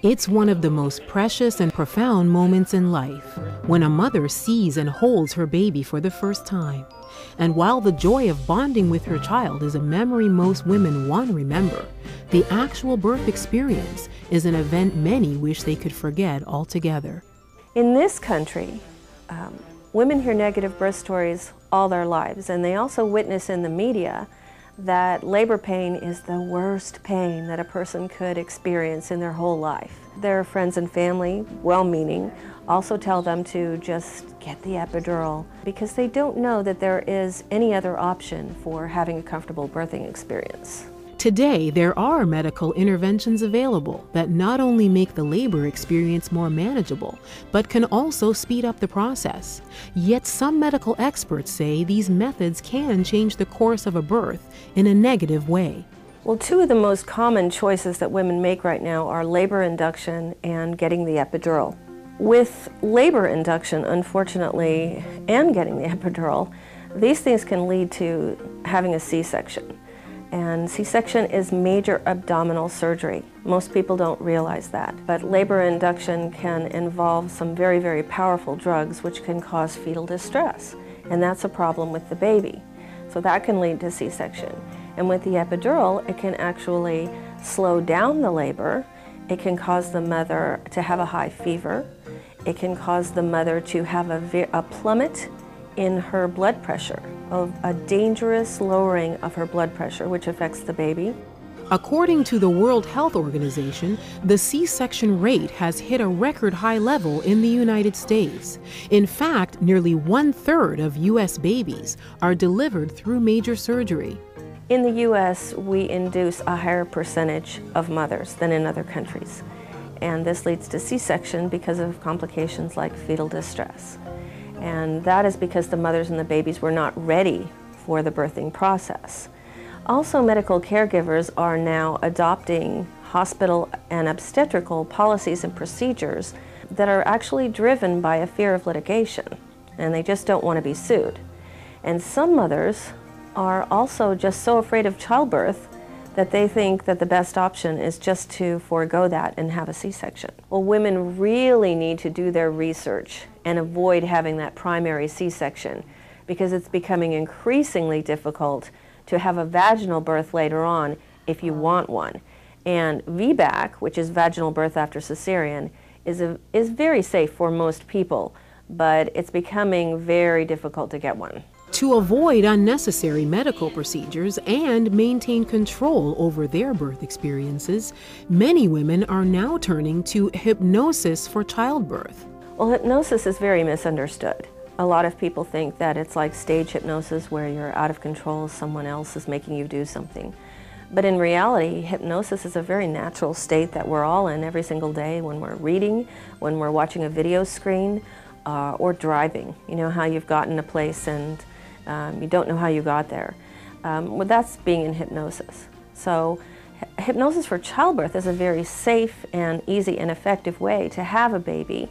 It's one of the most precious and profound moments in life, when a mother sees and holds her baby for the first time. And while the joy of bonding with her child is a memory most women want to remember, the actual birth experience is an event many wish they could forget altogether. In this country, women hear negative birth stories all their lives, and they also witness in the media that labor pain is the worst pain that a person could experience in their whole life. Their friends and family, well-meaning, also tell them to just get the epidural because they don't know that there is any other option for having a comfortable birthing experience. Today, there are medical interventions available that not only make the labor experience more manageable, but can also speed up the process. Yet some medical experts say these methods can change the course of a birth in a negative way. Well, two of the most common choices that women make right now are labor induction and getting the epidural. With labor induction, unfortunately, and getting the epidural, these things can lead to having a C-section. And C-section is major abdominal surgery. Most people don't realize that. But labor induction can involve some very, very powerful drugs which can cause fetal distress. And that's a problem with the baby. So that can lead to C-section. And with the epidural, it can actually slow down the labor. It can cause the mother to have a high fever. It can cause the mother to have a plummet in her blood pressure, of a dangerous lowering of her blood pressure, which affects the baby. According to the World Health Organization, the C-section rate has hit a record high level in the United States. In fact, nearly 1/3 of U.S. babies are delivered through major surgery. In the U.S., we induce a higher percentage of mothers than in other countries. And this leads to C-section because of complications like fetal distress. And that is because the mothers and the babies were not ready for the birthing process. Also, medical caregivers are now adopting hospital and obstetrical policies and procedures that are actually driven by a fear of litigation, and they just don't want to be sued. And some mothers are also just so afraid of childbirth that they think that the best option is just to forego that and have a C-section. Well, women really need to do their research and avoid having that primary C-section because it's becoming increasingly difficult to have a vaginal birth later on if you want one. And VBAC, which is vaginal birth after cesarean, is very safe for most people, but it's becoming very difficult to get one. To avoid unnecessary medical procedures and maintain control over their birth experiences, many women are now turning to hypnosis for childbirth. Well, hypnosis is very misunderstood. A lot of people think that it's like stage hypnosis where you're out of control, someone else is making you do something. But in reality, hypnosis is a very natural state that we're all in every single day when we're reading, when we're watching a video screen, or driving. You know how you've gotten a place and you don't know how you got there. Well, that's being in hypnosis. So hypnosis for childbirth is a very safe and easy and effective way to have a baby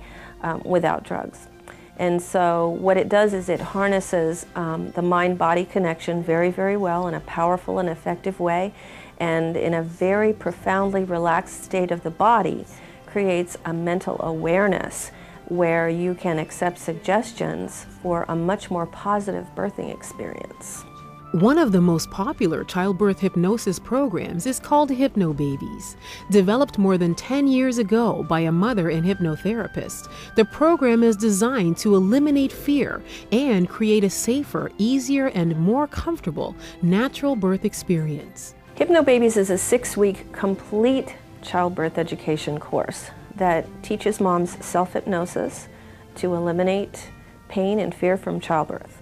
without drugs. And so what it does is it harnesses the mind-body connection very, very well in a powerful and effective way, and in a very profoundly relaxed state of the body creates a mental awareness where you can accept suggestions for a much more positive birthing experience. One of the most popular childbirth hypnosis programs is called Hypnobabies. Developed more than 10 years ago by a mother and hypnotherapist, the program is designed to eliminate fear and create a safer, easier, and more comfortable natural birth experience. Hypnobabies is a 6-week complete childbirth education course that teaches moms self-hypnosis to eliminate pain and fear from childbirth.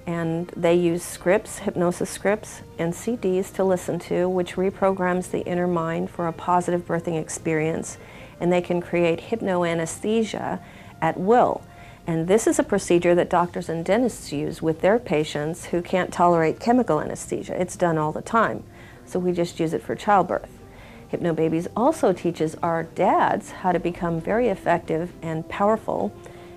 And they use scripts, hypnosis scripts, and CDs to listen to, which reprograms the inner mind for a positive birthing experience. And they can create hypnoanesthesia at will. And this is a procedure that doctors and dentists use with their patients who can't tolerate chemical anesthesia. It's done all the time. So we just use it for childbirth. Hypnobabies also teaches our dads how to become very effective and powerful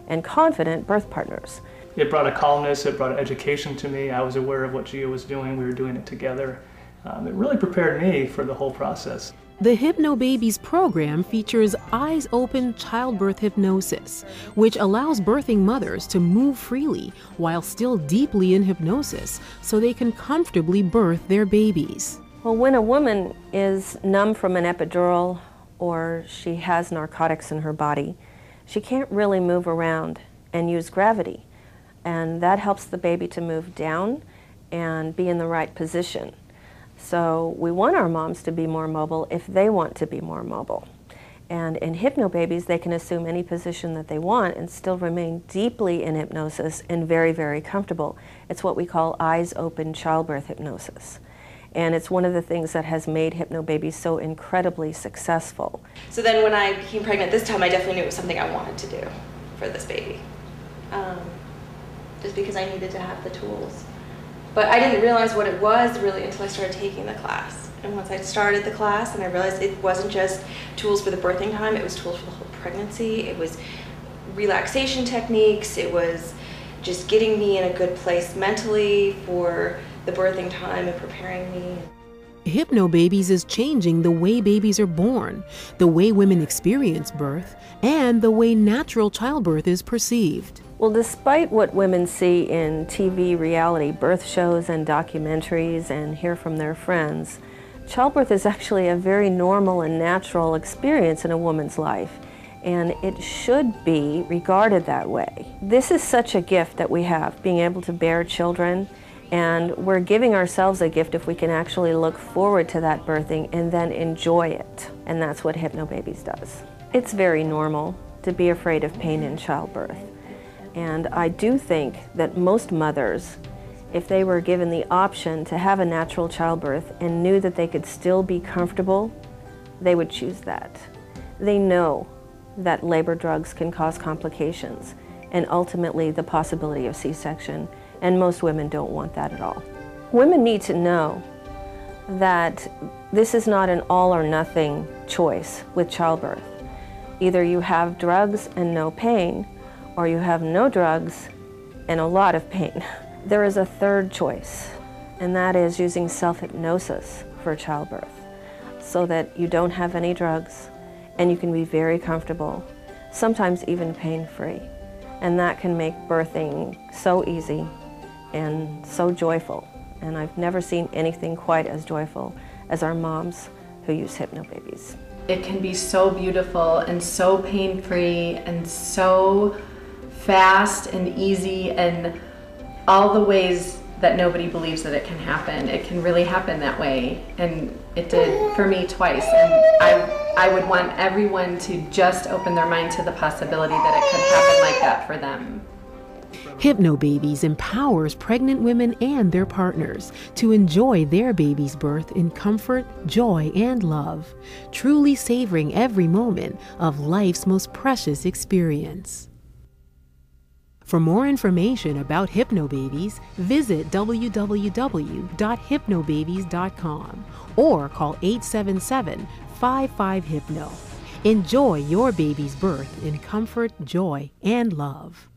and confident birth partners. It brought a calmness, it brought education to me. I was aware of what Gia was doing, we were doing it together. It really prepared me for the whole process. The Hypnobabies program features Eyes Open Childbirth Hypnosis, which allows birthing mothers to move freely while still deeply in hypnosis so they can comfortably birth their babies. Well, when a woman is numb from an epidural or she has narcotics in her body, she can't really move around and use gravity. And that helps the baby to move down and be in the right position. So we want our moms to be more mobile if they want to be more mobile. And in Hypnobabies, they can assume any position that they want and still remain deeply in hypnosis and very, very comfortable. It's what we call Eyes Open Childbirth Hypnosis. And it's one of the things that has made Hypnobabies so incredibly successful. So then when I became pregnant this time, I definitely knew it was something I wanted to do for this baby. Just because I needed to have the tools. But I didn't realize what it was really until I started taking the class. And once I started the class and I realized it wasn't just tools for the birthing time, it was tools for the whole pregnancy, it was relaxation techniques, it was just getting me in a good place mentally for the birthing time and preparing me. Hypnobabies is changing the way babies are born, the way women experience birth, and the way natural childbirth is perceived. Well, despite what women see in TV reality birth shows and documentaries and hear from their friends, childbirth is actually a very normal and natural experience in a woman's life, and it should be regarded that way. This is such a gift that we have, being able to bear children, and we're giving ourselves a gift if we can actually look forward to that birthing and then enjoy it, and that's what Hypnobabies does. It's very normal to be afraid of pain in childbirth. And I do think that most mothers, if they were given the option to have a natural childbirth and knew that they could still be comfortable, they would choose that. They know that labor drugs can cause complications and ultimately the possibility of C-section, and most women don't want that at all. Women need to know that this is not an all or nothing choice with childbirth. Either you have drugs and no pain, or you have no drugs and a lot of pain. There is a third choice, and that is using self-hypnosis for childbirth, so that you don't have any drugs and you can be very comfortable, sometimes even pain-free. And that can make birthing so easy and so joyful. And I've never seen anything quite as joyful as our moms who use Hypnobabies. It can be so beautiful and so pain-free and so fast and easy, and all the ways that nobody believes that it can happen. It can really happen that way, and it did for me twice. And I would want everyone to just open their mind to the possibility that it could happen like that for them. Hypnobabies empowers pregnant women and their partners to enjoy their baby's birth in comfort, joy, and love, truly savoring every moment of life's most precious experience. For more information about Hypnobabies, visit www.hypnobabies.com or call 877-55-HYPNO. Enjoy your baby's birth in comfort, joy, and love.